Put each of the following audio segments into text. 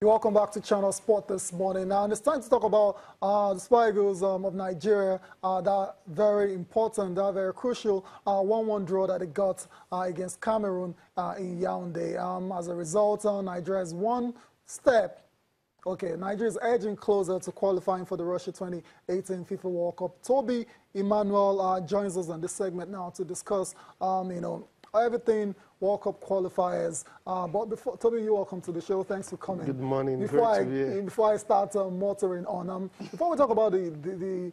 Welcome back to Channel Sport this morning. Now, it's time to talk about the Super Eagles of Nigeria. That very important, that very crucial 1-1 draw that they got against Cameroon in Yaoundé. As a result, Nigeria has one step. Okay, Nigeria is edging closer to qualifying for the Russia 2018 FIFA World Cup. Toby Emmanuel joins us on this segment now to discuss, everything World Cup qualifiers. But before, Toby, you're welcome to the show. Thanks for coming. Good morning. Before I start motoring on, before we talk about the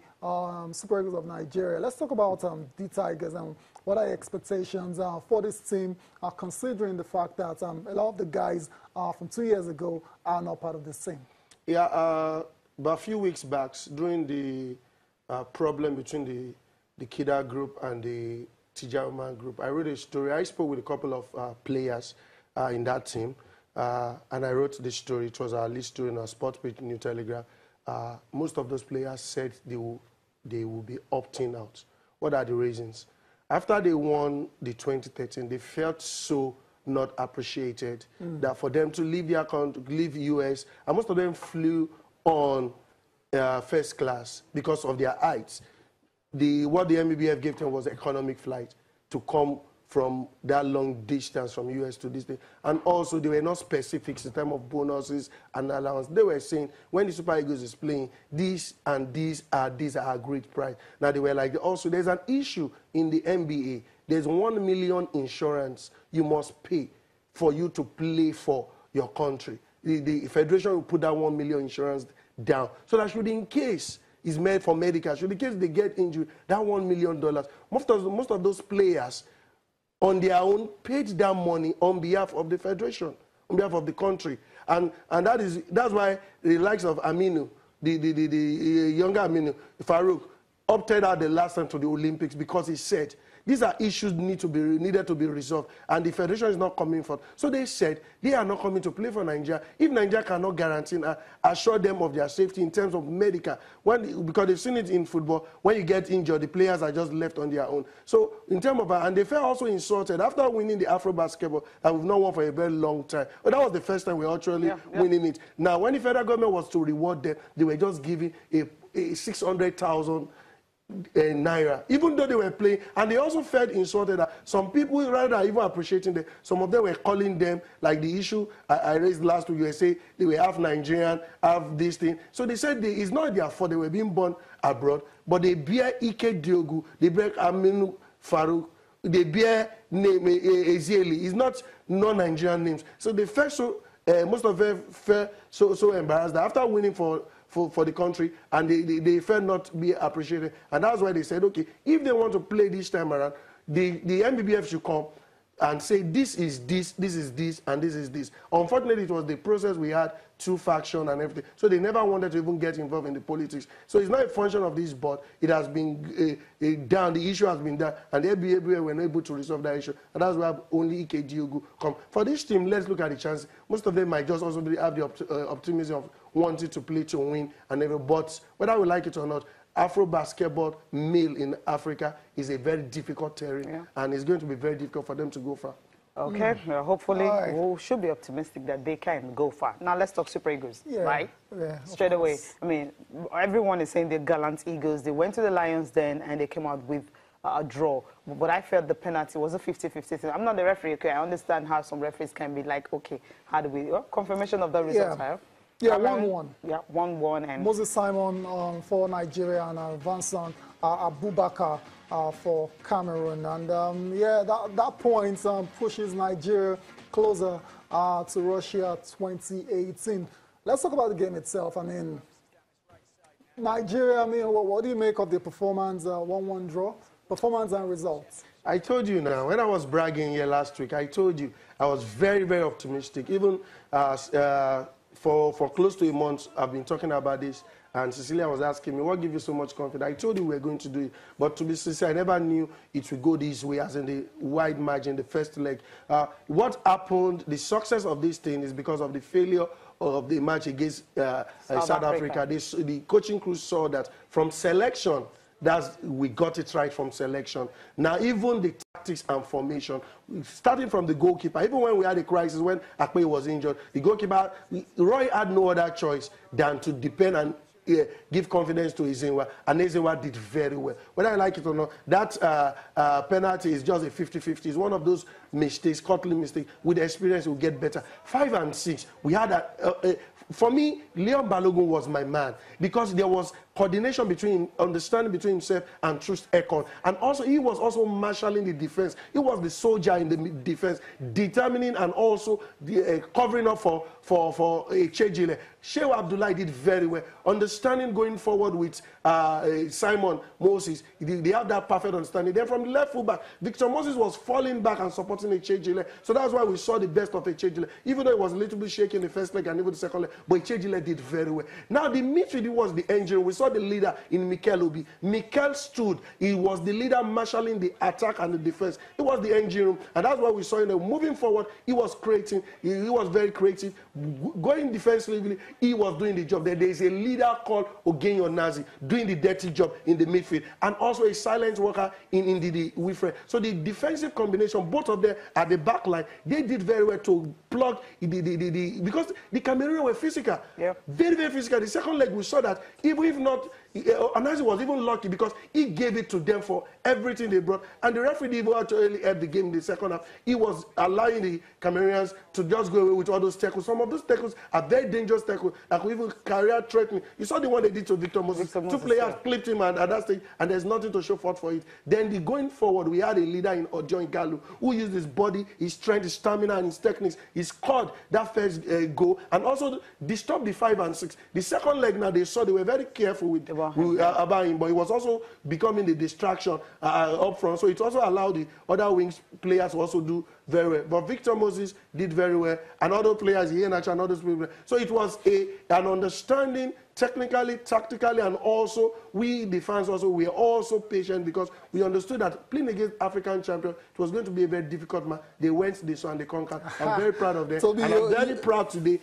Super Eagles of Nigeria, let's talk about the Tigers and what are your expectations for this team, considering the fact that a lot of the guys from 2 years ago are not part of this team. Yeah, but a few weeks back, during the problem between the Kida group and the Pt.1 group, I wrote a story. I spoke with a couple of players in that team, and I wrote this story. It was our lead story in our Sports Page New Telegraph. Most of those players said they will be opting out. What are the reasons? After they won the 2013, they felt so not appreciated that for them to leave their country, leave US, and most of them flew on first class because of their heights. What the MBBF gave them was economic flight to come from that long distance from US to this thing. And also, they were not specifics in terms of bonuses and allowance. They were saying, when the Super Eagles is playing, these and these are a great price. Now, they were like, also, there's an issue in the NBA. There's 1 million insurance you must pay for you to play for your country. The federation will put that 1 million insurance down. So that should, in case is made for medical, should in case they get injured, that $1 million, most of those players on their own paid that money on behalf of the federation, on behalf of the country. And that's why the likes of Aminu, the younger Aminu, Farouk, opted out the last time to the Olympics because he said, these are issues needed to be resolved, and the federation is not coming forth. So they said they are not coming to play for Nigeria if Nigeria cannot guarantee and assure them of their safety in terms of medical. Because they've seen it in football, when you get injured, the players are just left on their own. So in terms of, and they felt also insulted after winning the Afro basketball that we've not won for a very long time. But that was the first time we were actually winning it. Now, when the federal government was to reward them, they were just giving a 600,000 naira, even though they were playing, and they also felt insulted that some people, rather than even appreciating them, some of them were calling them, like the issue I raised last week, you were saying they were half Nigerian, half this thing. So they said it's not their fault, they were being born abroad, but they bear Ike Diogu, they bear Aminu Farouk, they bear name Ezieli. It's not non-Nigerian names. So they felt so, most of them felt so embarrassed that after winning for the country, and they felt not be appreciated. And that's why they said, okay, if they want to play this time around, the MBBF should come and say this is this, this is this, and this is this. Unfortunately, it was the process we had, two factions and everything. So they never wanted to even get involved in the politics. So it's not a function of this board. It has been down, the issue has been done, and the MBBF were not able to resolve that issue. And that's why only Ike Diogu come. For this team, let's look at the chances. Most of them might just also have the optimism of wanting to play to win and everything. But whether we like it or not, Afro basketball male in Africa is a very difficult terrain, and it's going to be very difficult for them to go far. Okay, hopefully we should be optimistic that they can go far. Now let's talk Super Eagles, right? Yeah, straight away. I mean, everyone is saying they're gallant Eagles. They went to the Lions Den and they came out with a draw. But I felt the penalty was a 50-50 thing. I'm not the referee, okay? I understand how some referees can be like, okay, how do we... confirmation of the results, Yeah, 1-1. Yeah, 1-1. And Moses Simon for Nigeria and Vincent Abubakar for Cameroon. And that point pushes Nigeria closer to Russia 2018. Let's talk about the game itself. I mean, Nigeria, I mean, what do you make of the performance, 1-1 draw, performance and results? I told you now, when I was bragging here last week, I told you I was very, very optimistic. Even for close to a month, I've been talking about this, and Cecilia was asking me, what gives you so much confidence? I told you we were going to do it, but to be sincere, I never knew it would go this way, as in the wide margin, the first leg. What happened, the success of this thing is because of the failure of the match against South Africa. The coaching crew saw that from selection, we got it right from selection. Now, even the tactics and formation, starting from the goalkeeper. Even when we had a crisis, when Akpe was injured, the goalkeeper, Roy had no other choice than to depend and give confidence to Ezenwa, and Ezenwa did very well. Whether I like it or not, that penalty is just a 50-50. It's one of those mistakes, costly mistakes. With experience, we'll get better. 5 and 6, we had for me, Leon Balogun was my man because there was coordination between, understanding between himself and Trust Ekon. And also, he was also marshalling the defense. He was the soldier in the defense, determining and also covering up for Chejile. Shehu Abdullah did very well. Understanding going forward with Simon Moses, they have that perfect understanding. Then from the left fullback, Victor Moses was falling back and supporting Chejile. So that's why we saw the best of Chejile, even though it was a little bit shaky in the first leg and even the second leg. But Chejile did very well. Now the midfield was the engine. We saw the leader in Mikel Obi. Mikel stood. He was the leader marshalling the attack and the defense. It was the engine room, and that's what we saw. Moving forward, he was creating. He was very creative. Going defensively, he was doing the job. There is a leader called Ogenyo Nazi doing the dirty job in the midfield, and also a silent worker in the Wilfred. So the defensive combination, both of them at the back line, they did very well to plug because the Cameroonians were physical. Yep. Very, very physical. The second leg, we saw that even if not, Anazi was even lucky because he gave it to them for everything they brought. And the referee didn't even actually help the game in the second half. He was allowing the Cameroonians to just go away with all those tackles. Some of those tackles are very dangerous tackles that could even career threatening. You saw the one they did to Victor Moses. Two players clipped him at that stage, and there's nothing to show forth for it. Then going forward, we had a leader in Ojo Igalu who used his body, his strength, his stamina, and his techniques. He scored that first goal and also disturbed the 5 and 6. The second leg now, they saw they were very careful with about him, but he was also becoming the distraction up front. So it also allowed the other wings players to also do very well. But Victor Moses did very well, and other players, Iheanacho and others. So it was an understanding technically, tactically, and also we, the fans, also we are also patient because we understood that playing against African champion, it was going to be a very difficult match. They went, they saw, and they conquered. I'm very proud of them, and I'm very proud today